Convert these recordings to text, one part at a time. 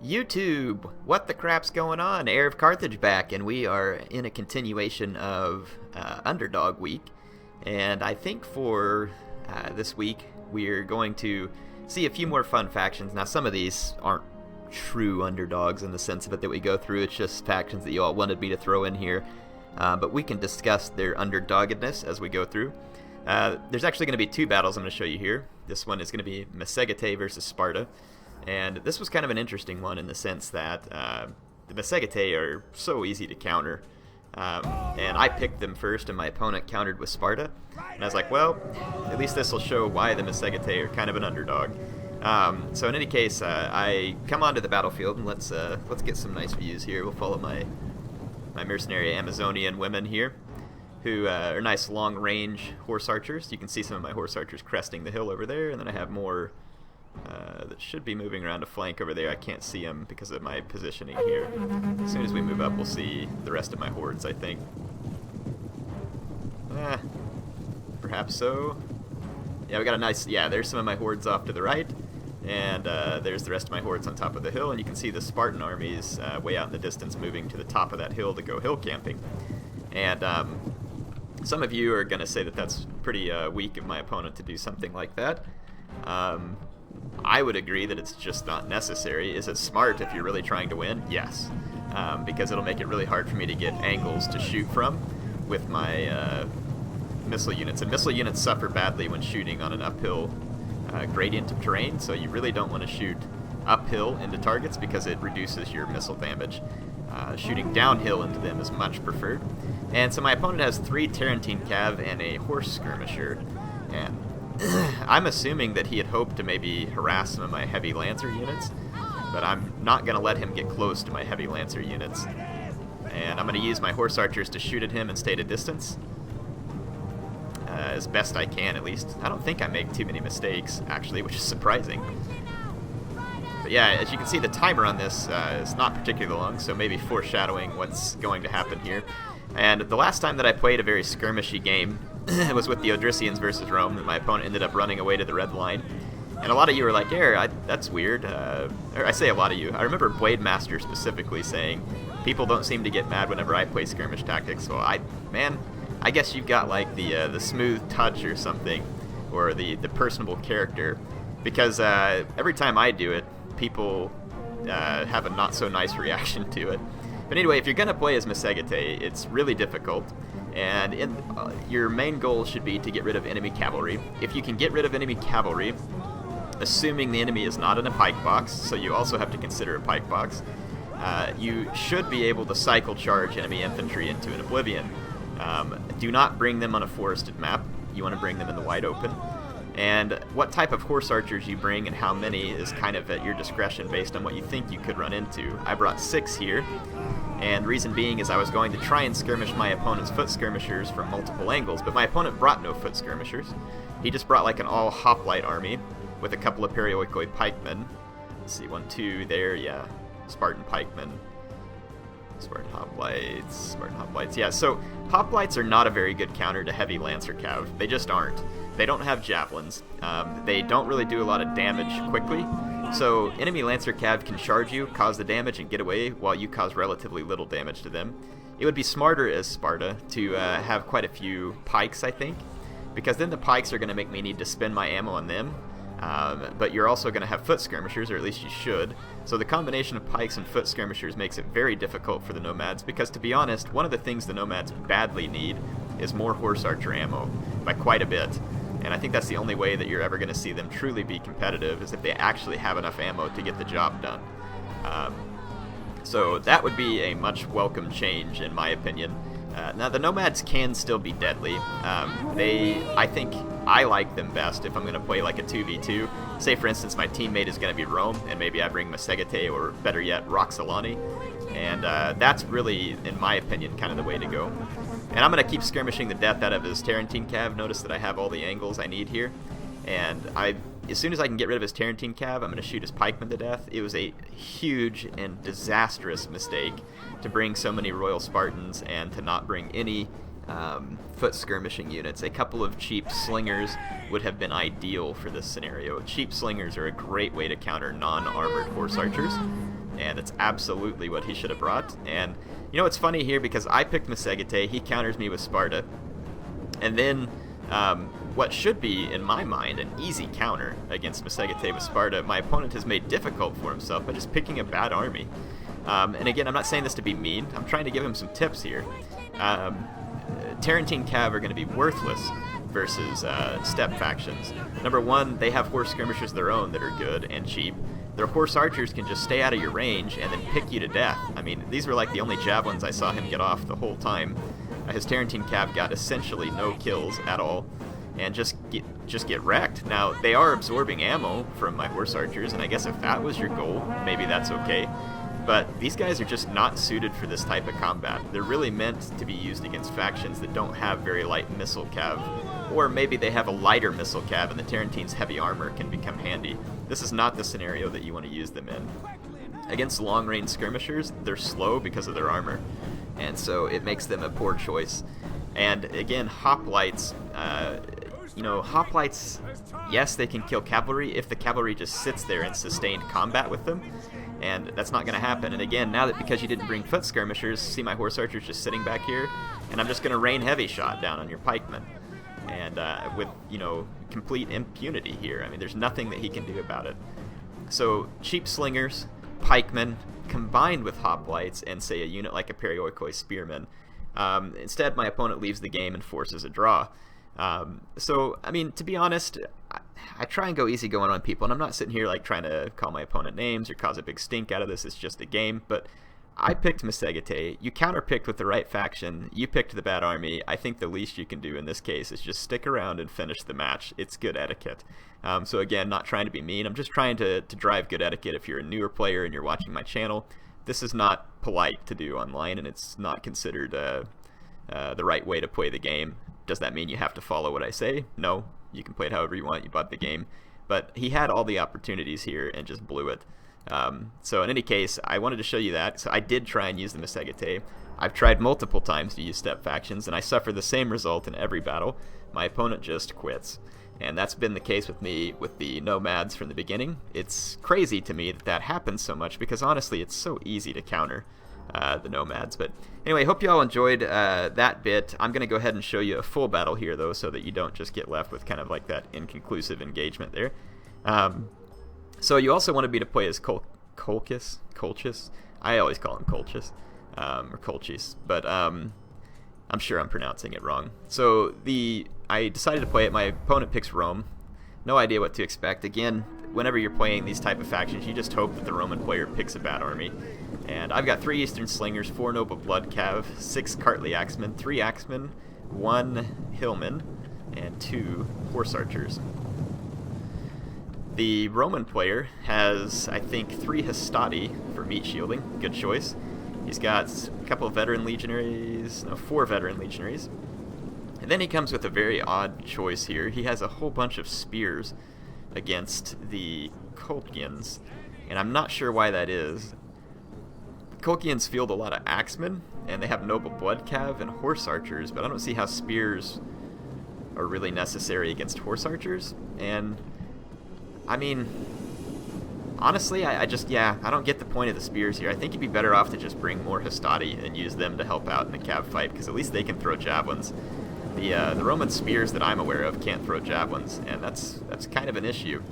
YouTube, what the crap's going on? HeirofCarthage back, and we are in a continuation of Underdog Week. And I think for this week, we're going to see a few more fun factions. Now, some of these aren't true underdogs in the sense of it that we go through. It's just factions that you all wanted me to throw in here. But we can discuss their underdoggedness as we go through. There's actually going to be two battles I'm going to show you here. This one is going to be Massegetae versus Sparta. And this was kind of an interesting one in the sense that the Massegetae are so easy to counter. And I picked them first, and my opponent countered with Sparta. And I was like, well, at least this will show why the Massegetae are kind of an underdog. So in any case, I come onto the battlefield, and let's get some nice views here. We'll follow my mercenary Amazonian women here, who are nice long-range horse archers. You can see some of my horse archers cresting the hill over there, and then I have more that should be moving around to flank over there. I can't see them because of my positioning here. As soon as we move up, we'll see the rest of my hordes, I think. Perhaps so. Yeah, we got a nice... Yeah, there's some of my hordes off to the right, and there's the rest of my hordes on top of the hill, and you can see the Spartan armies way out in the distance moving to the top of that hill to go hill camping. And some of you are going to say that that's pretty weak of my opponent to do something like that. I would agree that it's just not necessary. Is it smart if you're really trying to win? Yes, because it'll make it really hard for me to get angles to shoot from with my missile units. And missile units suffer badly when shooting on an uphill gradient of terrain, so you really don't want to shoot uphill into targets because it reduces your missile damage. Shooting downhill into them is much preferred. And so my opponent has 3 Tarentine Cav and a horse skirmisher, and I'm assuming that he had hoped to maybe harass some of my heavy lancer units, but I'm not going to let him get close to my heavy lancer units. And I'm going to use my horse archers to shoot at him and stay at a distance. As best I can, at least. I don't think I make too many mistakes, actually, which is surprising. But yeah, as you can see, the timer on this is not particularly long, so maybe foreshadowing what's going to happen here. And the last time that I played a very skirmishy game was with the Odrysians versus Rome, and my opponent ended up running away to the red line. And a lot of you were like, that's weird. Or I say a lot of you. I remember Blade Master specifically saying, people don't seem to get mad whenever I play skirmish tactics. So I guess you've got like the smooth touch or something, or the personable character, because every time I do it, people have a not so nice reaction to it. But anyway, if you're going to play as Massegetae, it's really difficult, and your main goal should be to get rid of enemy cavalry. If you can get rid of enemy cavalry, assuming the enemy is not in a pike box, so you also have to consider a pike box, you should be able to cycle charge enemy infantry into an oblivion. Do not bring them on a forested map. You want to bring them in the wide open. And what type of horse archers you bring and how many is kind of at your discretion based on what you think you could run into. I brought 6 here, and the reason being is I was going to try and skirmish my opponent's foot skirmishers from multiple angles, but my opponent brought no foot skirmishers. He just brought like an all hoplite army with a couple of perioikoi pikemen. Let's see, 1, 2 there, yeah. Spartan pikemen. Spartan hoplites. Yeah, so hoplites are not a very good counter to heavy lancer cav. They just aren't. They don't have javelins. They don't really do a lot of damage quickly. So enemy lancer cav can charge you, cause the damage, and get away while you cause relatively little damage to them. It would be smarter as Sparta to have quite a few pikes, I think, because then the pikes are going to make me need to spend my ammo on them. But you're also going to have foot skirmishers, or at least you should. So the combination of pikes and foot skirmishers makes it very difficult for the Nomads, because to be honest, one of the things the Nomads badly need is more horse archer ammo, by quite a bit. And I think that's the only way that you're ever going to see them truly be competitive, is if they actually have enough ammo to get the job done. So that would be a much welcome change, in my opinion. Now, the Nomads can still be deadly. I think I like them best if I'm going to play like a 2v2. Say, for instance, my teammate is going to be Rome, and maybe I bring Massegetae, or better yet, Roxolani. And that's really, in my opinion, kind of the way to go. And I'm going to keep skirmishing the death out of his Tarentine Cav. Notice that I have all the angles I need here. And as soon as I can get rid of his Tarentine Cav, I'm going to shoot his pikemen to death. It was a huge and disastrous mistake to bring so many Royal Spartans and to not bring any foot skirmishing units. A couple of cheap slingers would have been ideal for this scenario. Cheap slingers are a great way to counter non-armored horse archers. and it's absolutely what he should have brought. And you know, it's funny here because I picked Massegetae, he counters me with Sparta, and then what should be, in my mind, an easy counter against Massegetae with Sparta, my opponent has made difficult for himself by just picking a bad army. And again, I'm not saying this to be mean, I'm trying to give him some tips here. Tarentine Cav are going to be worthless versus steppe factions. Number one, they have horse skirmishers of their own that are good and cheap. Their horse archers can just stay out of your range and then pick you to death. I mean, these were like the only javelins I saw him get off the whole time. His Tarentine Cav got essentially no kills at all, and just get wrecked. Now, they are absorbing ammo from my horse archers, and I guess if that was your goal, maybe that's okay. But these guys are just not suited for this type of combat. They're really meant to be used against factions that don't have very light missile cav, or maybe they have a lighter missile cav and the Tarentine's heavy armor can become handy. This is not the scenario that you want to use them in. Against long-range skirmishers, they're slow because of their armor, and so it makes them a poor choice. And again, hoplites, you know, hoplites, yes, they can kill cavalry if the cavalry just sits there in sustained combat with them, and that's not going to happen. And again, now that because you didn't bring foot skirmishers, see my horse archers just sitting back here, and I'm just going to rain heavy shot down on your pikemen, and with, you know, complete impunity here. I mean, there's nothing that he can do about it. So cheap slingers, pikemen, combined with hoplites and say a unit like a Perioikoi spearman. Instead, my opponent leaves the game and forces a draw. So, I mean, to be honest, I try and go easy going on people, and I'm not sitting here like trying to call my opponent names or cause a big stink out of this. It's just a game. But I picked Massegetae. You counter-picked with the right faction. You picked the bad army. I think the least you can do in this case is just stick around and finish the match. It's good etiquette. So again, not trying to be mean. I'm just trying to drive good etiquette if you're a newer player and you're watching my channel. This is not polite to do online, and it's not considered the right way to play the game. Does that mean you have to follow what I say? No. You can play it however you want. You bought the game. But he had all the opportunities here and just blew it. So in any case, I wanted to show you that. So I did try and use the Massegetae. I've tried multiple times to use steppe factions, and I suffer the same result in every battle. My opponent just quits. And that's been the case with me with the Nomads from the beginning. It's crazy to me that that happens so much because honestly it's so easy to counter the Nomads. But anyway, hope you all enjoyed that bit. I'm going to go ahead and show you a full battle here though, so that you don't just get left with kind of like that inconclusive engagement there. So you also wanted me to play as Colchis. I always call him Colchis, or Colchis, but I'm sure I'm pronouncing it wrong. So I decided to play it. My opponent picks Rome. No idea what to expect. Again, whenever you're playing these type of factions, you just hope that the Roman player picks a bad army. And I've got 3 Eastern Slingers, 4 Noble Blood Cav, 6 Cartly Axemen, 3 Axemen, 1 Hillman, and 2 Horse Archers. The Roman player has, I think, 3 Hastati for meat shielding. Good choice. He's got a couple of veteran legionaries, no, 4 veteran legionaries. And then he comes with a very odd choice here. He has a whole bunch of spears against the Colchians, and I'm not sure why that is. The Colchians field a lot of axemen, and they have noble blood cav and horse archers, but I don't see how spears are really necessary against horse archers. And I mean, honestly, I don't get the point of the spears here. I think you'd be better off to just bring more Hastati and use them to help out in the cav fight, because at least they can throw javelins. The Roman spears that I'm aware of can't throw javelins, and that's kind of an issue.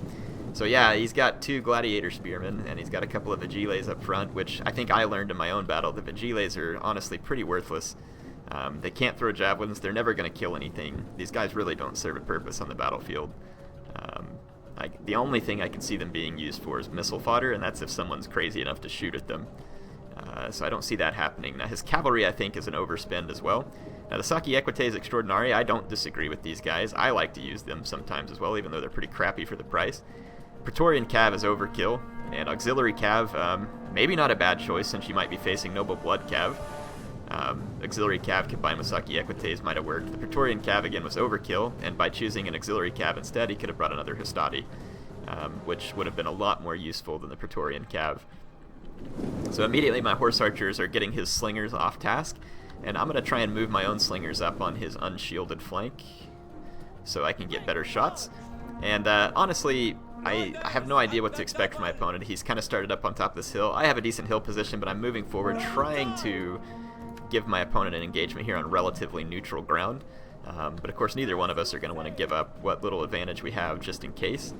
So yeah, he's got 2 gladiator spearmen, and he's got a couple of vigiles up front, which I think I learned in my own battle. The vigiles are honestly pretty worthless. They can't throw javelins. They're never going to kill anything. These guys really don't serve a purpose on the battlefield. The only thing I can see them being used for is missile fodder, and that's if someone's crazy enough to shoot at them. So I don't see that happening. Now his cavalry, I think, is an overspend as well. Now the Saki Equites Extraordinari, I don't disagree with these guys. I like to use them sometimes as well, even though they're pretty crappy for the price. Praetorian Cav is overkill, and Auxiliary Cav, maybe not a bad choice since you might be facing Noble Blood Cav. Auxiliary Cav combined with Saki Equites might have worked. The Praetorian Cav again was overkill, and by choosing an Auxiliary Cav instead, he could have brought another Hastati, which would have been a lot more useful than the Praetorian Cav. So immediately my horse archers are getting his slingers off task, and I'm going to try and move my own slingers up on his unshielded flank so I can get better shots. And honestly, I have no idea what to expect from my opponent. He's kind of started up on top of this hill. I have a decent hill position, but I'm moving forward, trying to give my opponent an engagement here on relatively neutral ground. But of course, neither one of us are going to want to give up what little advantage we have just in case.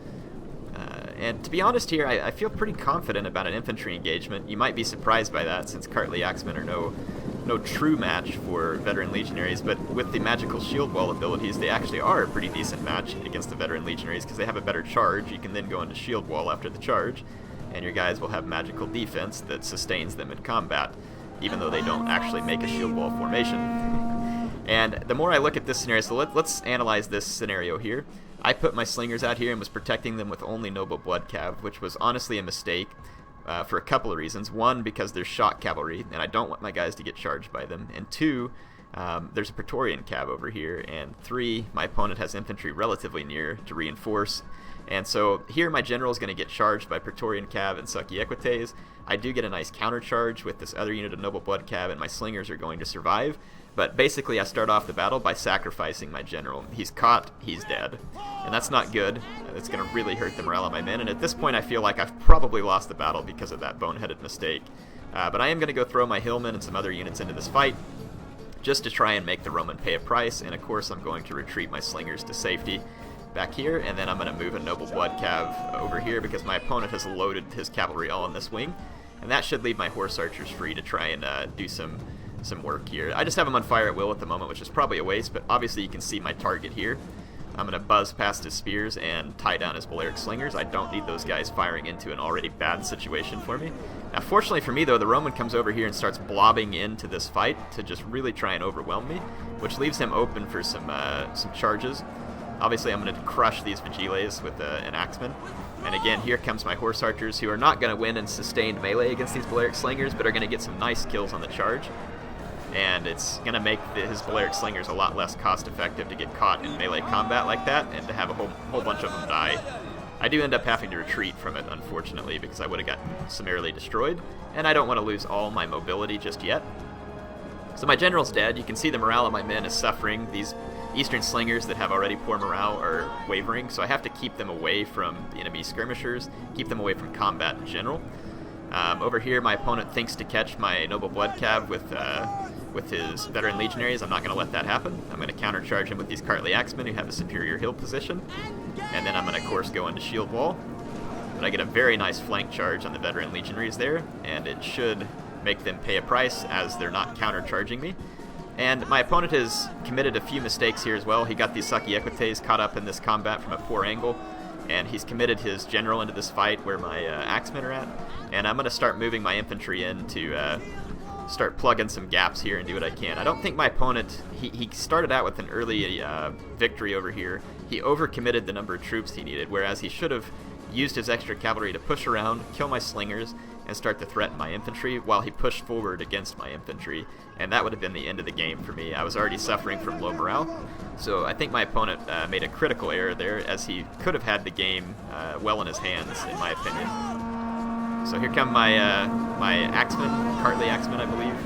And to be honest here, I feel pretty confident about an infantry engagement. You might be surprised by that, since Cartly Axemen are no true match for veteran legionaries, but with the magical shield wall abilities, they actually are a pretty decent match against the veteran legionaries because they have a better charge. You can then go into shield wall after the charge, and your guys will have magical defense that sustains them in combat, even though they don't actually make a shield wall formation. And the more I look at this scenario, so let's analyze this scenario here. I put my slingers out here and was protecting them with only noble blood cav, which was honestly a mistake for a couple of reasons. One, because there's shock cavalry, and I don't want my guys to get charged by them. And two, there's a Praetorian cav over here. And three, my opponent has infantry relatively near to reinforce. And so here my general is going to get charged by Praetorian cav and Sucky Equites. I do get a nice counter charge with this other unit of noble blood cav, and my slingers are going to survive. But basically I start off the battle by sacrificing my general. He's caught, he's dead. And that's not good. It's going to really hurt the morale of my men. And at this point I feel like I've probably lost the battle because of that boneheaded mistake. But I am going to go throw my hillmen and some other units into this fight, just to try and make the Roman pay a price. And of course I'm going to retreat my slingers to safety back here, and then I'm going to move a noble blood cav over here because my opponent has loaded his cavalry all in this wing. And that should leave my horse archers free to try and do some work here. I just have him on fire at will at the moment, which is probably a waste, but obviously you can see my target here. I'm going to buzz past his spears and tie down his Balearic slingers. I don't need those guys firing into an already bad situation for me. Now fortunately for me though, the Roman comes over here and starts blobbing into this fight to just really try and overwhelm me, which leaves him open for some charges. Obviously I'm going to crush these Vigiles with an Axeman. And again, here comes my horse archers, who are not going to win in sustained melee against these Balearic slingers, but are going to get some nice kills on the charge. And it's going to make his Balearic slingers a lot less cost effective to get caught in melee combat like that, and to have a whole bunch of them die. I do end up having to retreat from it, unfortunately, because I would have gotten summarily destroyed, and I don't want to lose all my mobility just yet. So my general's dead. You can see the morale of my men is suffering. These Eastern slingers that have already poor morale are wavering, so I have to keep them away from the enemy skirmishers, keep them away from combat in general. Over here, my opponent thinks to catch my noble blood cav with his veteran legionaries. I'm not going to let that happen. I'm going to countercharge him with these Cartly Axemen, who have a superior hill position, and then I'm going to, of course, go into shield wall. But I get a very nice flank charge on the veteran legionaries there, and it should make them pay a price, as they're not countercharging me. And my opponent has committed a few mistakes here as well. He got these Sucky Equites caught up in this combat from a poor angle, and he's committed his general into this fight where my Axemen are at. And I'm going to start moving my infantry in to start plugging some gaps here and do what I can. I don't think my opponent, he started out with an early victory over here. He overcommitted the number of troops he needed, whereas he should have used his extra cavalry to push around, kill my slingers, and start to threaten my infantry while he pushed forward against my infantry, and that would have been the end of the game for me. I was already suffering from low morale, so I think my opponent made a critical error there, as he could have had the game well in his hands, in my opinion. So here come my my Axemen, Cartly Axemen, I believe.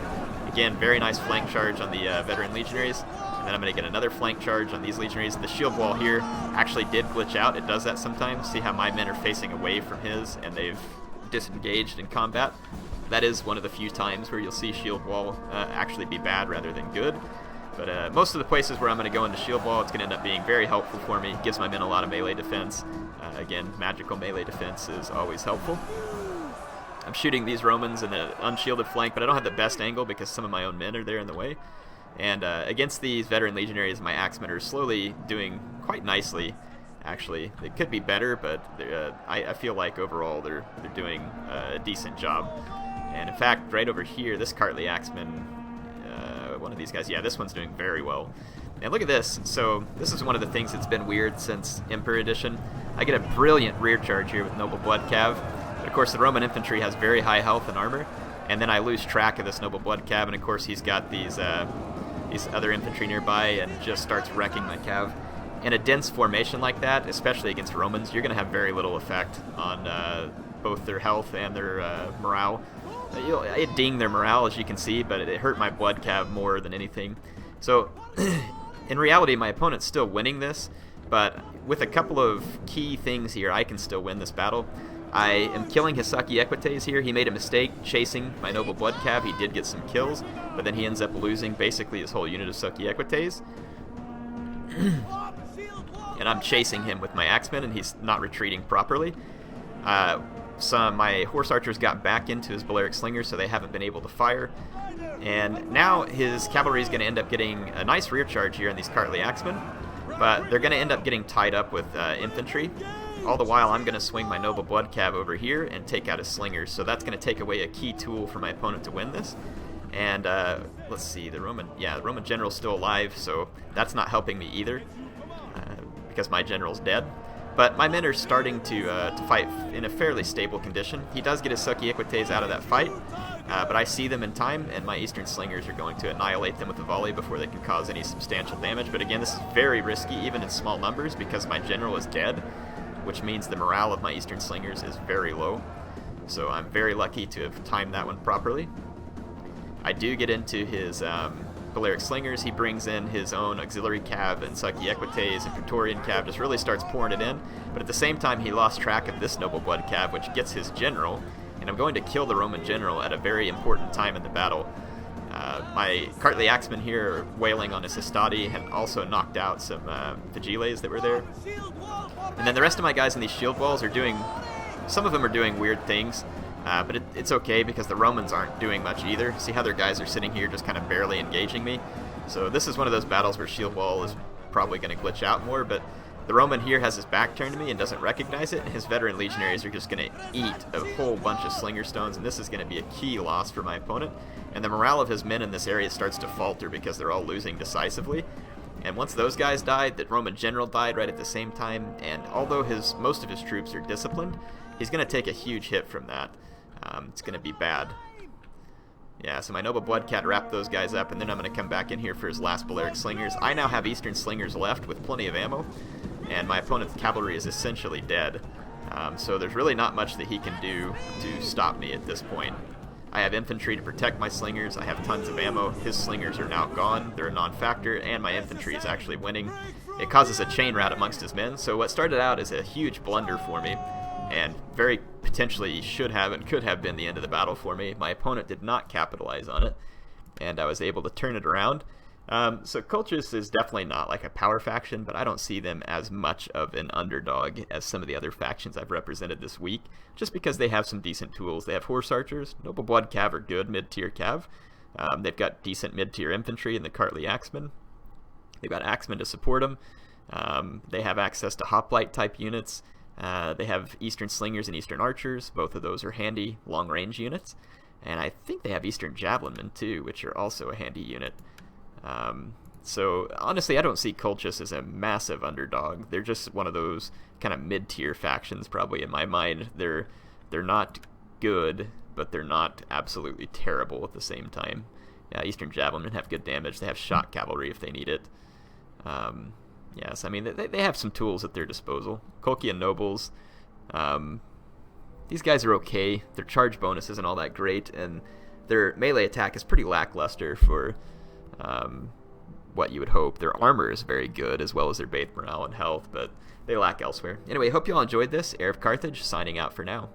Again, very nice flank charge on the veteran legionaries. And then I'm going to get another flank charge on these legionaries. The shield wall here actually did glitch out. It does that sometimes. See how my men are facing away from his, and they've disengaged in combat. That is one of the few times where you'll see shield wall actually be bad rather than good. But most of the places where I'm going to go into shield wall, it's going to end up being very helpful for me. It gives my men a lot of melee defense. Again, magical melee defense is always helpful. I'm shooting these Romans in an unshielded flank, but I don't have the best angle because some of my own men are there in the way. And against these veteran legionaries, my Axemen are slowly doing quite nicely, actually. They could be better, but I feel like overall they're doing a decent job. And in fact, right over here, this Cartly Axeman, one of these guys, yeah, this one's doing very well. And look at this. So this is one of the things that's been weird since Emperor Edition. I get a brilliant rear charge here with Noble Blood Cav. But of course, the Roman infantry has very high health and armor. And then I lose track of this Noble Blood Cav, and of course he's got these other infantry nearby and just starts wrecking my cav. In a dense formation like that, especially against Romans, you're going to have very little effect on both their health and their morale. It dinged their morale, as you can see, but it hurt my blood cav more than anything. So, in reality, my opponent's still winning this, But with a couple of key things here, I can still win this battle. I am killing his Equites here. He made a mistake chasing my Noble Blood Cav. He did get some kills, but then he ends up losing basically his whole unit of Equites. And I'm chasing him with my Axemen, and he's not retreating properly. My Horse Archers got back into his Balearic Slingers, so they haven't been able to fire. And now his cavalry is going to end up getting a nice rear charge here on these Cartly Axemen, but they're going to end up getting tied up with infantry. All the while, I'm going to swing my Noble Blood Cav over here and take out his Slingers, so that's going to take away a key tool for my opponent to win this. And let's see, the Roman general's still alive, so that's not helping me either, because my general's dead. But my men are starting to fight in a fairly stable condition. He does get his Equites out of that fight, but I see them in time, and my Eastern Slingers are going to annihilate them with a volley before they can cause any substantial damage. But again, this is very risky, even in small numbers, because my general is dead, which means the morale of my Eastern Slingers is very low. So I'm very lucky to have timed that one properly. I do get into his Balearic Slingers. He brings in his own Auxiliary Cav and Equites, and Praetorian Cav just really starts pouring it in. But at the same time, he lost track of this Noble Blood Cav, which gets his general, and I'm going to kill the Roman general at a very important time in the battle. My Cartly Axemen here are wailing on his Hastati, and also knocked out some Vigiles that were there. And then the rest of my guys in these shield walls are doing, some of them are doing weird things, but it's okay because the Romans aren't doing much either. See how their guys are sitting here just kind of barely engaging me? So this is one of those battles where shield wall is probably going to glitch out more, but the Roman here has his back turned to me and doesn't recognize it, and his veteran legionaries are just going to eat a whole bunch of Slinger Stones, and this is going to be a key loss for my opponent. And the morale of his men in this area starts to falter because they're all losing decisively. And once those guys died, the Roman general died right at the same time, and although most of his troops are disciplined, he's going to take a huge hit from that. It's going to be bad. Yeah, so my Noble Blood Cat wrapped those guys up, and then I'm going to come back in here for his last Balearic Slingers. I now have Eastern Slingers left with plenty of ammo, and my opponent's cavalry is essentially dead. So there's really not much that he can do to stop me at this point. I have infantry to protect my Slingers, I have tons of ammo, his Slingers are now gone, they're a non-factor, and my infantry is actually winning. It causes a chain rout amongst his men, so what started out as a huge blunder for me, and very potentially should have and could have been the end of the battle for me, my opponent did not capitalize on it, and I was able to turn it around. So Colchis is definitely not like a power faction, but I don't see them as much of an underdog as some of the other factions I've represented this week, just because they have some decent tools. They have Horse Archers, Noble Blood Cav are good, mid-tier Cav. They've got decent mid-tier infantry in the Cartly Axemen. They've got Axemen to support them. They have access to Hoplite type units. They have Eastern Slingers and Eastern Archers. Both of those are handy long-range units. And I think they have Eastern Javelinmen too, which are also a handy unit. So honestly, I don't see Colchis as a massive underdog. They're just one of those kind of mid-tier factions, probably in my mind. They're not good, but they're not absolutely terrible at the same time. Yeah, Eastern Javelinmen have good damage. They have shot cavalry if they need it. Yes, I mean they have some tools at their disposal. Colchian nobles. These guys are okay. Their charge bonus isn't all that great, and their melee attack is pretty lackluster for what you would hope. Their armor is very good, as well as their base morale and health, but they lack elsewhere. Anyway, hope you all enjoyed this. HeirofCarthage signing out for now.